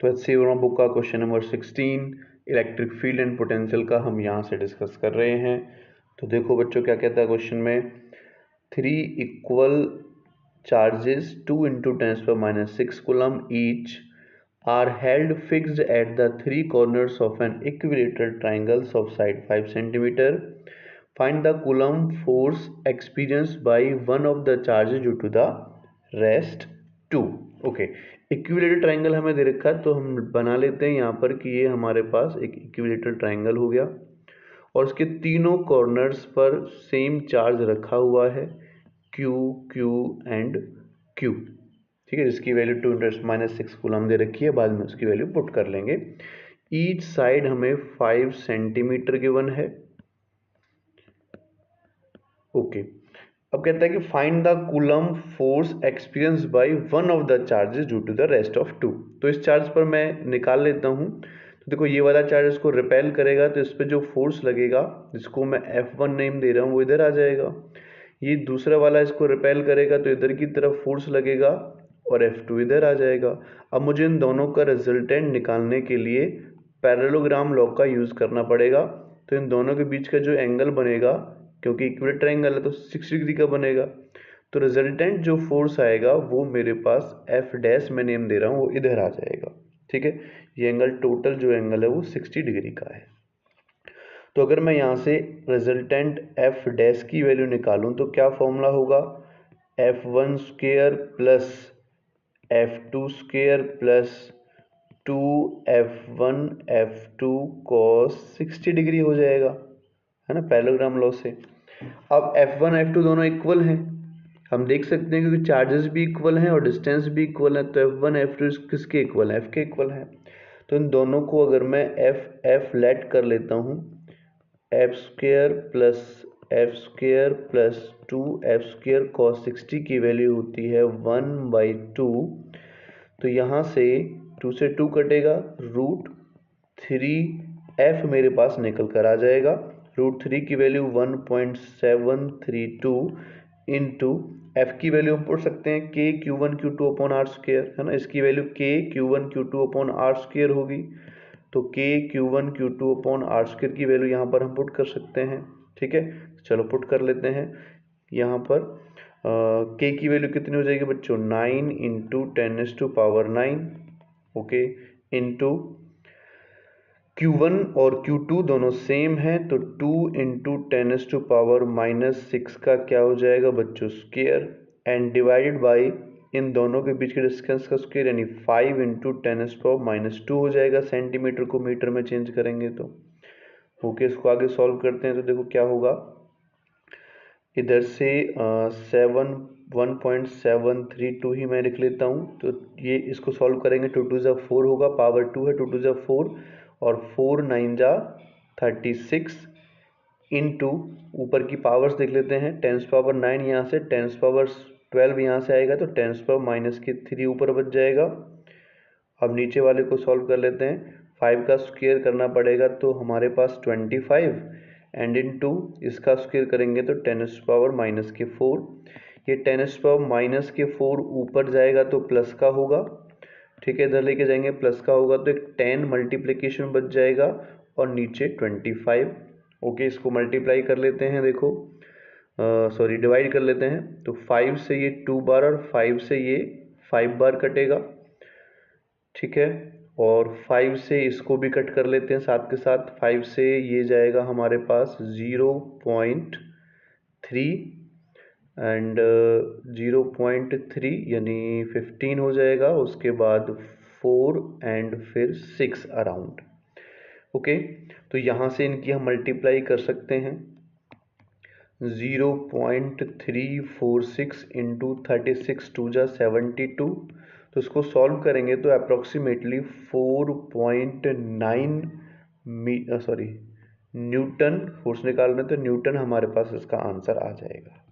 तो HC Verma book का question number 16 electric field and potential का हम यहाँ से डिस्कस कर रहे हैं। तो देखो बच्चों क्या कहता है क्वेश्चन में, 3 equal charges 2 × 10⁻⁶ coulomb each are held fixed at the 3 corners of an equilateral triangle of side 5 cm. Find the coulomb force experienced by one of the charges due to the rest 2. Okay, equilateral triangle हमें दे रखा है तो हम बना लेते हैं यहाँ पर कि ये हमारे पास एक इक्विलेटरल ट्राइंगल हो गया और उसके तीनों कॉर्नर्स पर सेम चार्ज रखा हुआ है Q, Q एंड Q, ठीक है, जिसकी वैल्यू 2 × 10⁻⁶ कूलम दे रखी है। बाद में उसकी वैल्यू पुट कर लेंगे। ईच साइड हमें 5 सेंटीमीटर गिवन है। ओके, अब कहता है कि find the coulomb force experienced by one of the charges due to the rest of 2। तो इस चार्ज पर मैं निकाल लेता हूँ। तो देखो ये वाला चार्ज इसको रिपेल करेगा तो इस पर जो फोर्स लगेगा, जिसको मैं F1 नेम दे रहा हूँ, वो इधर आ जाएगा। ये दूसरा वाला इसको रिपेल करेगा तो इधर की तरफ फोर्स लगेगा और F2 इधर आ जाएगा। अब मुझे इन दोनों का रिजल्टेंट निकालने के लिए पैरेललोग्राम लॉ का यूज़ करना पड़ेगा। तो इन दोनों के बीच का जो एंगल बनेगा, क्योंकि इक्विलेटरल ट्रायंगल है तो 60 डिग्री का बनेगा, तो रिजल्टेंट जो फोर्स आएगा वो मेरे पास F' मैं नेम दे रहा हूँ, वो इधर आ जाएगा। ठीक है, ये एंगल टोटल जो एंगल है वो 60 डिग्री का है। तो अगर मैं यहाँ से रिजल्टेंट F' की वैल्यू निकालूं तो क्या फॉर्मूला होगा, F1² plus F2² plus 2F1 F2 cos 60 degree हो जाएगा, है ना, पैरेललोग्राम लॉ से। अब F1 F2 दोनों इक्वल हैं, हम देख सकते हैं क्योंकि चार्जेस भी इक्वल हैं और डिस्टेंस भी इक्वल है, तो F1 F2 किसके इक्वल है, F के इक्वल है। तो इन दोनों को अगर मैं F लेट कर लेता हूँ, F² plus F² plus 2F² cos 60 की वैल्यू होती है 1/2। तो यहाँ से 2 से 2 कटेगा, √3F मेरे पास निकल कर आ जाएगा। √3 की वैल्यू 1.732 इंटू F की वैल्यू हम पढ़ सकते हैं K Q1 Q2 upon R², है ना, इसकी value K Q1 Q2 upon R² होगी। तो K Q1 Q2 upon R² की वैल्यू यहाँ पर हम पुट कर सकते हैं। ठीक है, चलो पुट कर लेते हैं। यहाँ पर K की वैल्यू कितनी हो जाएगी बच्चों, 9 × 10⁻⁹, ओके, इंटू Q1 और Q2 दोनों सेम है तो 2 × 10⁻⁻6 का क्या हो जाएगा बच्चों, स्क्वायर, एंड डिवाइडेड बाय इन दोनों के बीच के डिस्टेंस का स्क्वायर, यानी 5 × 10⁻², हो जाएगा। सेंटीमीटर को मीटर में चेंज करेंगे तो ओके, इसको आगे सॉल्व करते हैं। तो देखो क्या होगा, इधर से 1.732 ही मैं लिख लेता हूँ। तो ये इसको सॉल्व करेंगे, 2 2 = 4 होगा, पावर 2 है, 2 2 = 4 और 4 9 = 36 इंटू ऊपर की पावर्स देख लेते हैं, 10⁻9 यहाँ से, 10⁻12 यहाँ से आएगा तो 10⁻−3 ऊपर बच जाएगा। अब नीचे वाले को सॉल्व कर लेते हैं, 5 का स्क्वायर करना पड़ेगा तो हमारे पास 25 एंड इंटू इसका स्क्वायर करेंगे तो 10⁻⁻4। ये 10⁻⁻4 ऊपर जाएगा तो प्लस का होगा, ठीक है, इधर लेके जाएंगे प्लस का होगा तो एक 10 मल्टीप्लिकेशन बच जाएगा और नीचे 25। ओके, इसको मल्टीप्लाई कर लेते हैं, देखो सॉरी डिवाइड कर लेते हैं। तो 5 से ये 2 बार और 5 से ये 5 बार कटेगा, ठीक है, और 5 से इसको भी कट कर लेते हैं साथ के साथ। 5 से ये जाएगा हमारे पास 0.3 एंड 0.3 यानी 15 हो जाएगा, उसके बाद 4 एंड फिर 6 अराउंड। ओके, तो यहाँ से इनकी हम मल्टीप्लाई कर सकते हैं, 0.346 इंटू 36 2 = 72। तो इसको सॉल्व करेंगे तो अप्रोक्सीमेटली 4.9 न्यूटन फोर्स निकालना, तो न्यूटन हमारे पास इसका आंसर आ जाएगा।